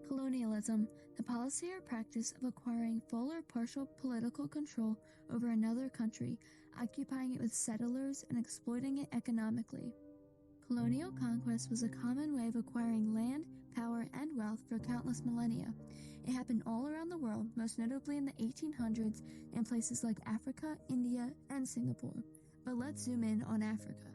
Colonialism, the policy or practice of acquiring full or partial political control over another country, occupying it with settlers, and exploiting it economically. Colonial conquest was a common way of acquiring land, power, and wealth for countless millennia. It happened all around the world, most notably in the 1800s in places like Africa, India, and Singapore. But let's zoom in on Africa.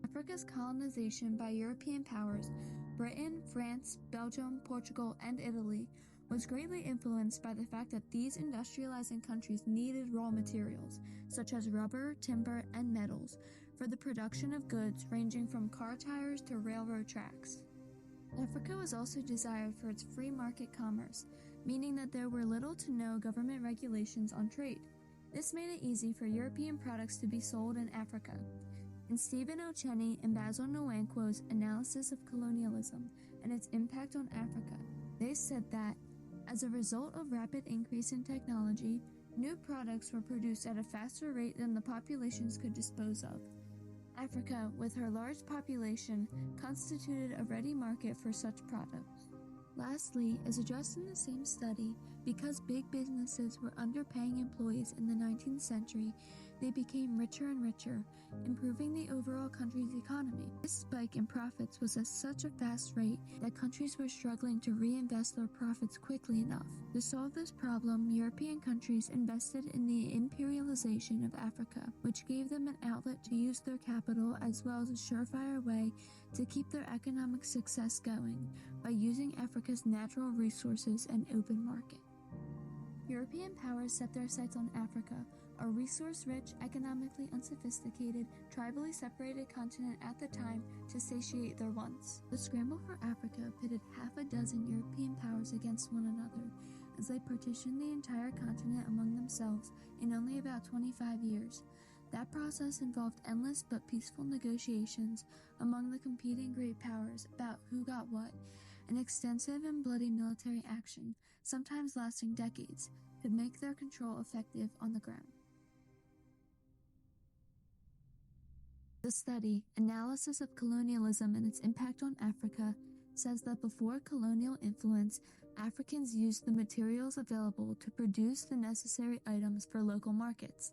Africa's colonization by European powers, Britain, France, Belgium, Portugal, and Italy, was greatly influenced by the fact that these industrializing countries needed raw materials, such as rubber, timber, and metals, for the production of goods ranging from car tires to railroad tracks. Africa was also desired for its free market commerce, meaning that there were little to no government regulations on trade. This made it easy for European products to be sold in Africa. In Stephen O'Cheney and Basil Nwankwo's analysis of colonialism and its impact on Africa, they said that, as a result of rapid increase in technology, new products were produced at a faster rate than the populations could dispose of. Africa, with her large population, constituted a ready market for such products. Lastly, as addressed in the same study, because big businesses were underpaying employees in the 19th century, they became richer and richer, improving the overall country's economy. This spike in profits was at such a fast rate that countries were struggling to reinvest their profits quickly enough. To solve this problem, European countries invested in the imperialization of Africa, which gave them an outlet to use their capital as well as a surefire way to keep their economic success going by using Africa's natural resources and open market. European powers set their sights on Africa, a resource-rich, economically unsophisticated, tribally separated continent at the time, to satiate their wants. The scramble for Africa pitted half a dozen European powers against one another, as they partitioned the entire continent among themselves in only about 25 years. That process involved endless but peaceful negotiations among the competing great powers about who got what, and extensive and bloody military action, sometimes lasting decades, could make their control effective on the ground. The study, Analysis of Colonialism and its Impact on Africa, says that before colonial influence, Africans used the materials available to produce the necessary items for local markets.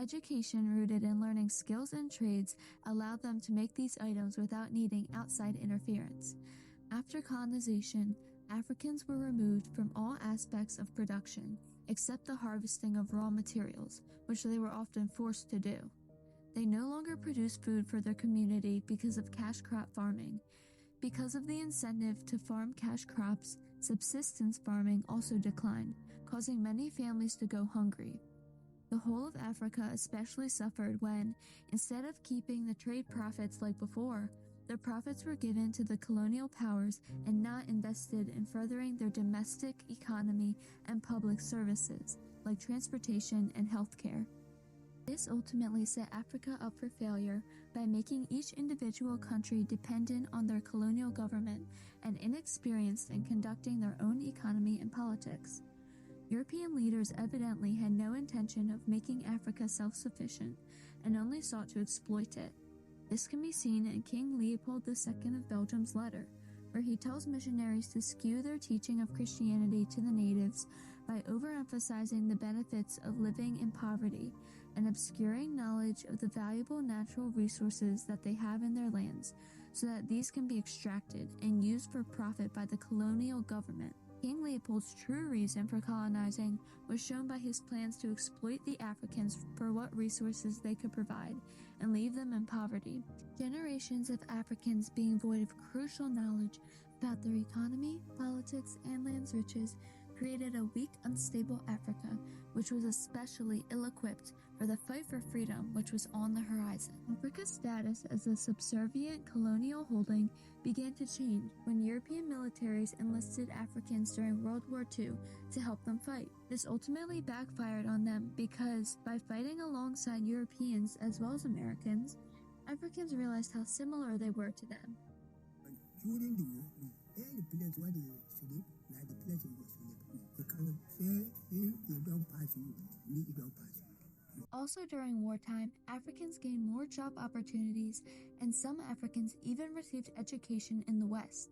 Education rooted in learning skills and trades allowed them to make these items without needing outside interference. After colonization, Africans were removed from all aspects of production, except the harvesting of raw materials, which they were often forced to do. They no longer produced food for their community because of cash crop farming. Because of the incentive to farm cash crops, subsistence farming also declined, causing many families to go hungry. The whole of Africa especially suffered when, instead of keeping the trade profits like before, their profits were given to the colonial powers and not invested in furthering their domestic economy and public services, like transportation and healthcare. This ultimately set Africa up for failure by making each individual country dependent on their colonial government and inexperienced in conducting their own economy and politics. European leaders evidently had no intention of making Africa self-sufficient and only sought to exploit it. This can be seen in King Leopold II of Belgium's letter, where he tells missionaries to skew their teaching of Christianity to the natives by overemphasizing the benefits of living in poverty and obscuring knowledge of the valuable natural resources that they have in their lands, so that these can be extracted and used for profit by the colonial government. King Leopold's true reason for colonizing was shown by his plans to exploit the Africans for what resources they could provide and leave them in poverty. Generations of Africans being void of crucial knowledge about their economy, politics, and land's riches created a weak, unstable Africa, which was especially ill-equipped for the fight for freedom which was on the horizon. Africa's status as a subservient colonial holding began to change when European militaries enlisted Africans during World War II to help them fight. This ultimately backfired on them because, by fighting alongside Europeans as well as Americans, Africans realized how similar they were to them. During the war, any place where they sleep, like the place you go sleep, you cannot say, you don't pass you, me, you don't pass you. Also during wartime, Africans gained more job opportunities, and some Africans even received education in the West.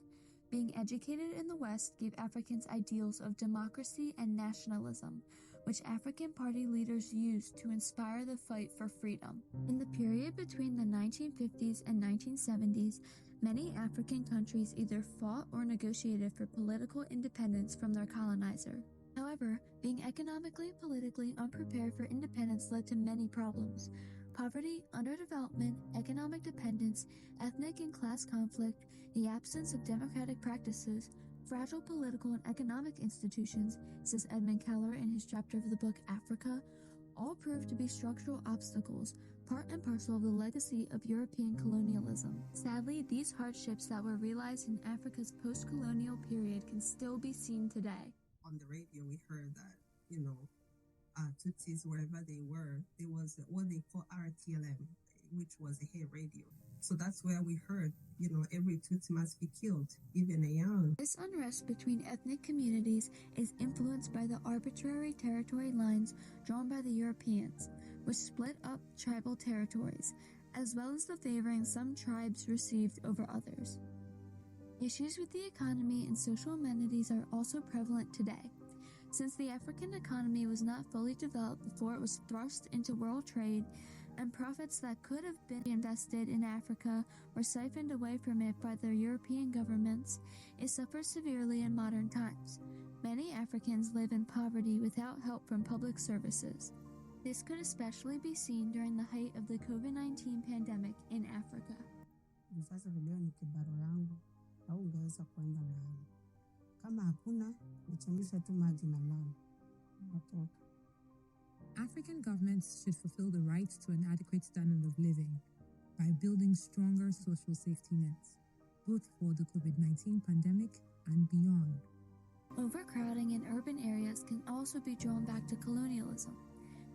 Being educated in the West gave Africans ideals of democracy and nationalism, which African party leaders used to inspire the fight for freedom. In the period between the 1950s and 1970s, many African countries either fought or negotiated for political independence from their colonizer. However, being economically and politically unprepared for independence led to many problems. Poverty, underdevelopment, economic dependence, ethnic and class conflict, the absence of democratic practices, fragile political and economic institutions, says Edmund Keller in his chapter of the book Africa, all proved to be structural obstacles, part and parcel of the legacy of European colonialism. Sadly, these hardships that were realized in Africa's post-colonial period can still be seen today. On the radio, we heard that, Tutsis, wherever they were, there was what they call RTLM, which was a hate radio. So that's where we heard, every Tutsi must be killed, even a young. This unrest between ethnic communities is influenced by the arbitrary territory lines drawn by the Europeans, which split up tribal territories, as well as the favoring some tribes received over others. Issues with the economy and social amenities are also prevalent today. Since the African economy was not fully developed before it was thrust into world trade, and profits that could have been invested in Africa were siphoned away from it by the European governments, it suffers severely in modern times. Many Africans live in poverty without help from public services. This could especially be seen during the height of the COVID-19 pandemic in Africa. Sasa leo ni kibaro yangu au ungeweza kwenda nani? Kama hakuna, nichemshe tu maji na lala. Natoka. African governments should fulfill the right to an adequate standard of living by building stronger social safety nets, both for the COVID-19 pandemic and beyond. Overcrowding in urban areas can also be drawn back to colonialism.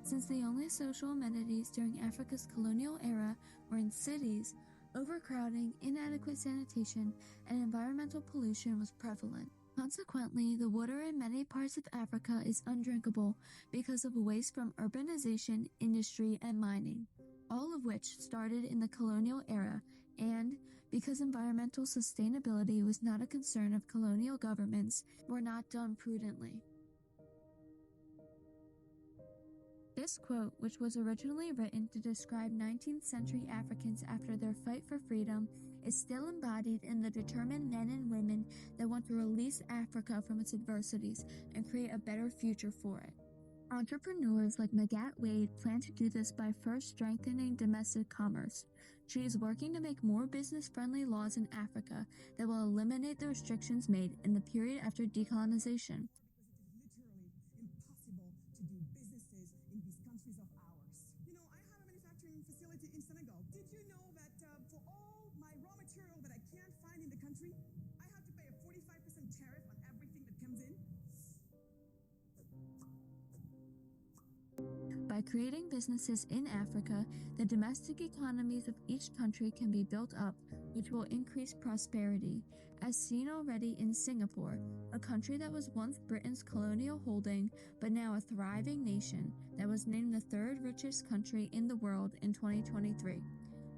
Since the only social amenities during Africa's colonial era were in cities, overcrowding, inadequate sanitation, and environmental pollution was prevalent. Consequently, the water in many parts of Africa is undrinkable because of waste from urbanization, industry, and mining, all of which started in the colonial era, and because environmental sustainability was not a concern of colonial governments, were not done prudently. This quote, which was originally written to describe 19th century Africans after their fight for freedom, is still embodied in the determined men and women that want to release Africa from its adversities and create a better future for it. Entrepreneurs like Magatte Wade plan to do this by first strengthening domestic commerce. She is working to make more business-friendly laws in Africa that will eliminate the restrictions made in the period after decolonization. By creating businesses in Africa, the domestic economies of each country can be built up, which will increase prosperity, as seen already in Singapore, a country that was once Britain's colonial holding, but now a thriving nation that was named the third richest country in the world in 2023.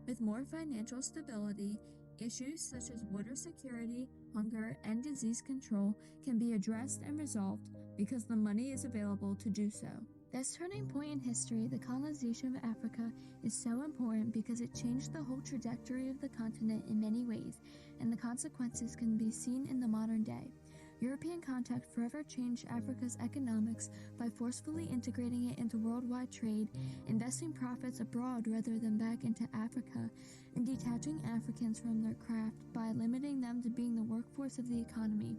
With more financial stability, issues such as water security, hunger, and disease control can be addressed and resolved because the money is available to do so. This turning point in history, the colonization of Africa, is so important because it changed the whole trajectory of the continent in many ways, and the consequences can be seen in the modern day. European contact forever changed Africa's economics by forcefully integrating it into worldwide trade, investing profits abroad rather than back into Africa, and detaching Africans from their craft by limiting them to being the workforce of the economy.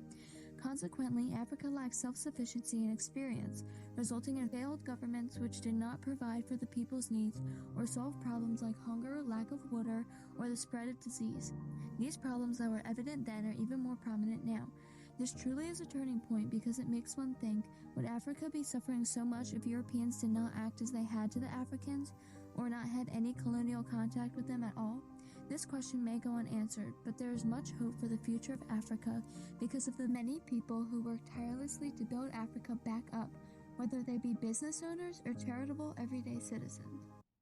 Consequently, Africa lacks self-sufficiency and experience, resulting in failed governments which did not provide for the people's needs or solve problems like hunger, lack of water, or the spread of disease. These problems that were evident then are even more prominent now. This truly is a turning point because it makes one think, would Africa be suffering so much if Europeans did not act as they had to the Africans, or not had any colonial contact with them at all? This question may go unanswered, but there is much hope for the future of Africa because of the many people who worked tirelessly to build Africa back up, whether they be business owners or charitable everyday citizens.